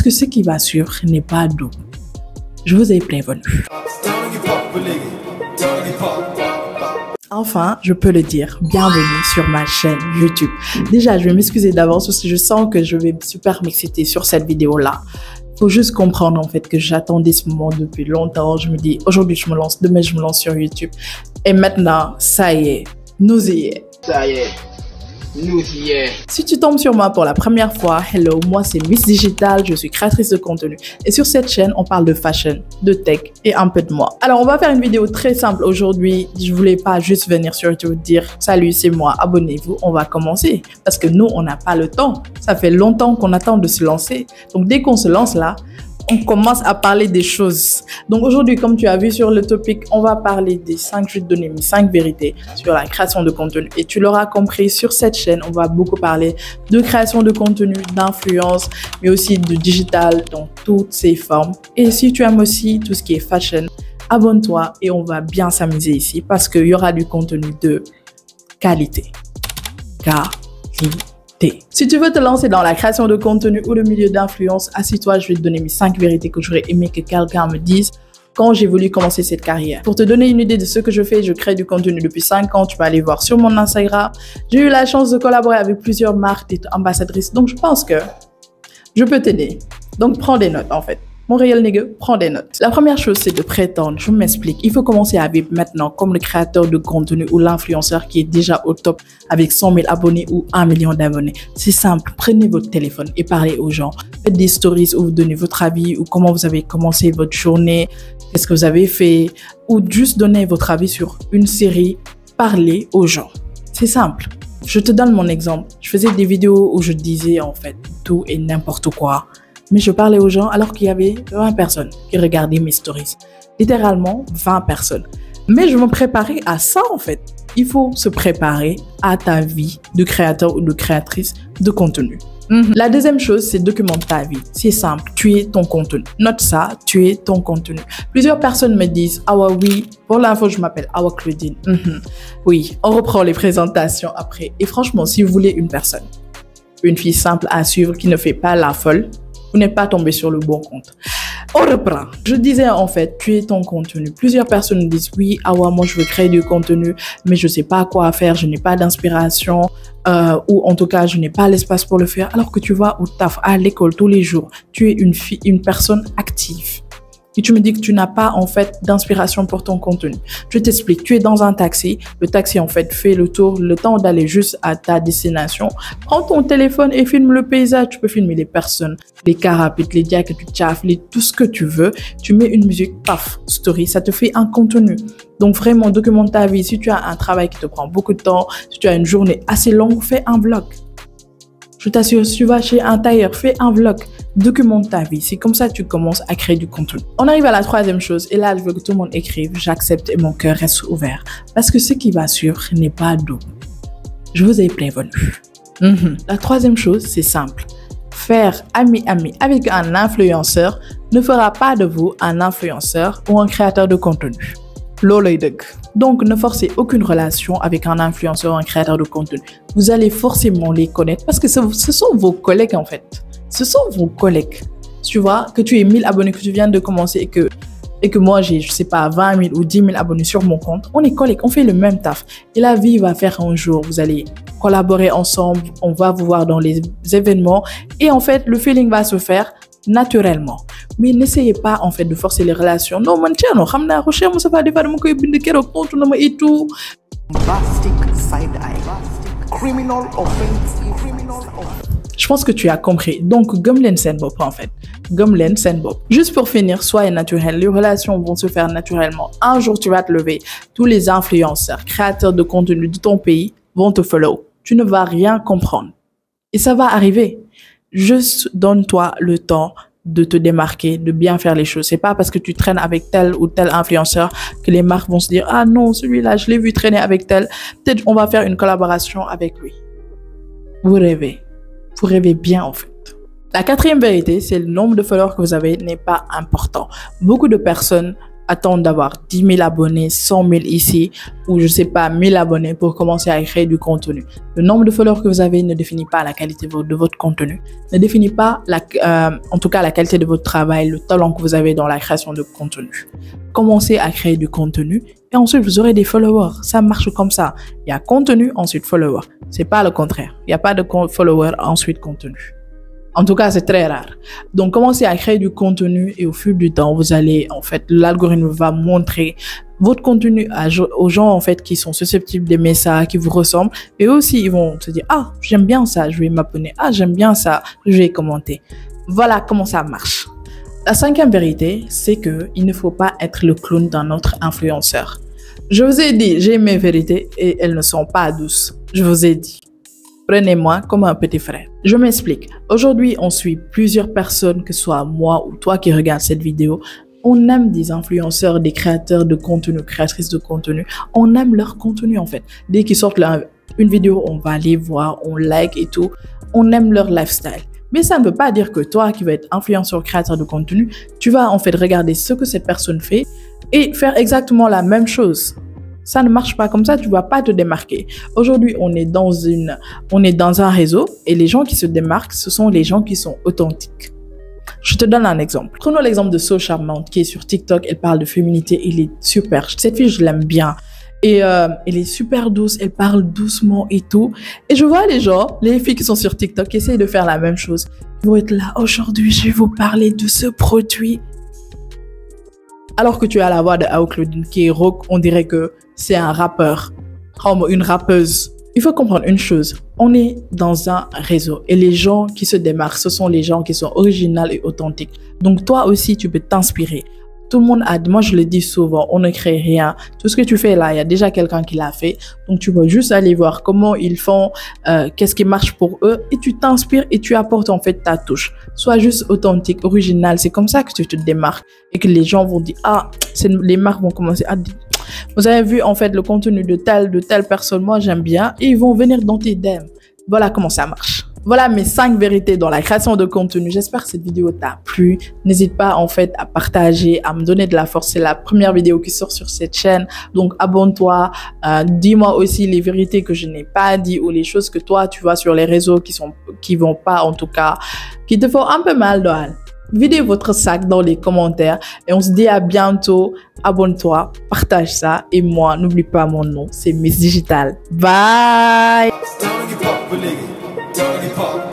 que ce qui va suivre n'est pas doux. Je vous ai prévenu. Enfin, je peux le dire, bienvenue sur ma chaîne YouTube. Déjà, je vais m'excuser d'avance parce que je sens que je vais super m'exciter sur cette vidéo-là. Faut juste comprendre en fait que j'attendais ce moment depuis longtemps. Je me dis, aujourd'hui je me lance, demain je me lance sur YouTube. Et maintenant, ça y est, nous y est. Ça y est, nous y est. Si tu tombes sur moi pour la première fois, hello, moi c'est Miss Digital, je suis créatrice de contenu. Et sur cette chaîne, on parle de fashion, de tech et un peu de moi. Alors, on va faire une vidéo très simple aujourd'hui. Je voulais pas juste venir sur YouTube dire « Salut, c'est moi, abonnez-vous, on va commencer. » Parce que nous, on n'a pas le temps. Ça fait longtemps qu'on attend de se lancer. Donc, dès qu'on se lance là, on commence à parler des choses. Donc aujourd'hui, comme tu as vu sur le topic, on va parler des 5 je vais te donner mes 5 vérités sur la création de contenu. Et tu l'auras compris, sur cette chaîne, on va beaucoup parler de création de contenu, d'influence, mais aussi de digital dans toutes ses formes. Et si tu aimes aussi tout ce qui est fashion, abonne-toi et on va bien s'amuser ici parce qu'il y aura du contenu de qualité. Si tu veux te lancer dans la création de contenu ou le milieu d'influence, assis-toi, je vais te donner mes 5 vérités que j'aurais aimé que quelqu'un me dise quand j'ai voulu commencer cette carrière. Pour te donner une idée de ce que je fais, je crée du contenu depuis 5 ans. Tu peux aller voir sur mon Instagram. J'ai eu la chance de collaborer avec plusieurs marques, d'être ambassadrice. Donc, je pense que je peux t'aider. Donc, prends des notes en fait. Mon réel nigga, prends des notes. La première chose, c'est de prétendre. Je m'explique. Il faut commencer à vivre maintenant comme le créateur de contenu ou l'influenceur qui est déjà au top avec 100 000 abonnés ou 1 million d'abonnés. C'est simple. Prenez votre téléphone et parlez aux gens. Faites des stories où vous donnez votre avis ou comment vous avez commencé votre journée, qu'est-ce que vous avez fait ou juste donner votre avis sur une série. Parlez aux gens. C'est simple. Je te donne mon exemple. Je faisais des vidéos où je disais en fait tout et n'importe quoi. Mais je parlais aux gens alors qu'il y avait 20 personnes qui regardaient mes stories. Littéralement, 20 personnes. Mais je me préparais à ça en fait. Il faut se préparer à ta vie de créateur ou de créatrice de contenu. La deuxième chose, c'est documenter ta vie. C'est simple, tu es ton contenu. Note ça, tu es ton contenu. Plusieurs personnes me disent, ah ouais, oui, pour l'info, je m'appelle Awa Claudine. Oui, on reprend les présentations après. Et franchement, si vous voulez une personne, une fille simple à suivre qui ne fait pas la folle, vous n'êtes pas tombé sur le bon compte. On reprend. Je disais en fait, tu es ton contenu. Plusieurs personnes me disent, oui, Awa, moi je veux créer du contenu, mais je sais pas quoi faire, je n'ai pas d'inspiration, ou en tout cas, je n'ai pas l'espace pour le faire. Alors que tu vas au taf, à l'école tous les jours, tu es une personne active. Et tu me dis que tu n'as pas en fait d'inspiration pour ton contenu. Je t'explique, tu es dans un taxi. Le taxi en fait fait le tour, le temps d'aller juste à ta destination. Prends ton téléphone et filme le paysage. Tu peux filmer les personnes, les cars rapides, les dias que tu tchaffes, tout ce que tu veux. Tu mets une musique, paf, story, ça te fait un contenu. Donc vraiment, documente ta vie. Si tu as un travail qui te prend beaucoup de temps, si tu as une journée assez longue, fais un vlog. Je t'assure, si tu vas chez un tailleur, fais un vlog. Documente ta vie. C'est comme ça que tu commences à créer du contenu. On arrive à la troisième chose. Et là, je veux que tout le monde écrive. J'accepte et mon cœur reste ouvert. Parce que ce qui va suivre n'est pas doux. Je vous ai prévenu. La troisième chose, c'est simple. Faire ami-ami avec un influenceur ne fera pas de vous un influenceur ou un créateur de contenu. Lolay deug. Donc, ne forcez aucune relation avec un influenceur ou un créateur de contenu. Vous allez forcément les connaître parce que ce sont vos collègues en fait. Ce sont vos collègues. Tu vois, que tu aies 1000 abonnés, que tu viens de commencer et que moi j'ai, je sais pas, 20 000 ou 10 000 abonnés sur mon compte. On est collègues, on fait le même taf. Et la vie va faire un jour. Vous allez collaborer ensemble, on va vous voir dans les événements et en fait, le feeling va se faire naturellement. Mais n'essayez pas en fait de forcer les relations. Non, man, tiens, non, xamna ko Cheikh Moustapha Defa dama koy bind keroog tontu na ma et tout. Bombastic side eye. Criminal offense. Je pense que tu as compris. Donc, gëm leen seen bopp en fait. Gëm leen seen bopp. Juste pour finir, soyez naturel. Les relations vont se faire naturellement. Un jour, tu vas te lever. Tous les influenceurs, créateurs de contenu de ton pays vont te follow. Tu ne vas rien comprendre. Et ça va arriver. Juste donne-toi le temps de te démarquer, de bien faire les choses. C'est pas parce que tu traînes avec tel ou tel influenceur que les marques vont se dire « Ah non, celui-là, je l'ai vu traîner avec tel. Peut-être on va faire une collaboration avec lui. » Vous rêvez. Vous rêvez bien en fait. La quatrième vérité, c'est le nombre de followers que vous avez n'est pas important. Beaucoup de personnes attendre d'avoir 10 000 abonnés, 100 000 ici, ou je sais pas, 1000 abonnés pour commencer à créer du contenu. Le nombre de followers que vous avez ne définit pas la qualité de votre contenu, ne définit pas en tout cas la qualité de votre travail, le talent que vous avez dans la création de contenu. Commencez à créer du contenu et ensuite vous aurez des followers. Ça marche comme ça. Il y a contenu, ensuite follower. C'est pas le contraire. Il n'y a pas de followers, ensuite contenu. En tout cas, c'est très rare. Donc, commencez à créer du contenu et au fil du temps, vous allez, en fait, l'algorithme va montrer votre contenu aux gens, en fait, qui sont susceptibles d'aimer ça, qui vous ressemblent. Et aussi, ils vont se dire, ah, j'aime bien ça, je vais m'abonner. Ah, j'aime bien ça, je vais commenter. Voilà comment ça marche. La cinquième vérité, c'est que il ne faut pas être le clown d'un autre influenceur. Je vous ai dit, j'ai mes vérités et elles ne sont pas douces. Je vous ai dit. Prenez-moi comme un petit frère. Je m'explique. Aujourd'hui, on suit plusieurs personnes, que ce soit moi ou toi qui regarde cette vidéo. On aime des influenceurs, des créateurs de contenu, créatrices de contenu. On aime leur contenu en fait. Dès qu'ils sortent une vidéo, on va aller voir, on like et tout. On aime leur lifestyle. Mais ça ne veut pas dire que toi qui vas être influenceur, créateur de contenu, tu vas en fait regarder ce que cette personne fait et faire exactement la même chose. Ça ne marche pas comme ça, tu ne vas pas te démarquer. Aujourd'hui, on est dans un réseau et les gens qui se démarquent, ce sont les gens qui sont authentiques. Je te donne un exemple. Prenons l'exemple de So Charmante qui est sur TikTok. Elle parle de féminité. Elle est super. Cette fille, je l'aime bien. Et elle est super douce. Elle parle doucement et tout. Et je vois les gens, les filles qui sont sur TikTok, qui essayent de faire la même chose. Ils vont être là. Aujourd'hui, je vais vous parler de ce produit. Alors que tu as la voix de Ao Claudine qui est rock, on dirait que c'est un rappeur, comme une rappeuse. Il faut comprendre une chose, on est dans un réseau et les gens qui se démarquent, ce sont les gens qui sont originaux et authentiques. Donc toi aussi, tu peux t'inspirer. Tout le monde moi je le dis souvent, on ne crée rien. Tout ce que tu fais là, il y a déjà quelqu'un qui l'a fait. Donc tu vas juste aller voir comment ils font, qu'est-ce qui marche pour eux et tu t'inspires et tu apportes en fait ta touche. Sois juste authentique, original. C'est comme ça que tu te démarques et que les gens vont dire, ah, les marques vont commencer à dire, vous avez vu en fait le contenu de telle personne, moi j'aime bien et ils vont venir dans tes DM. Voilà comment ça marche. Voilà mes 5 vérités dans la création de contenu. J'espère que cette vidéo t'a plu. N'hésite pas en fait à partager, à me donner de la force. C'est la première vidéo qui sort sur cette chaîne. Donc abonne-toi. Dis-moi aussi les vérités que je n'ai pas dit ou les choses que toi tu vois sur les réseaux qui vont pas en tout cas, qui te font un peu mal d'oeil. Videz votre sac dans les commentaires et on se dit à bientôt. Abonne-toi, partage ça et moi, n'oublie pas mon nom, c'est Miss Digital. Bye! Don't give up,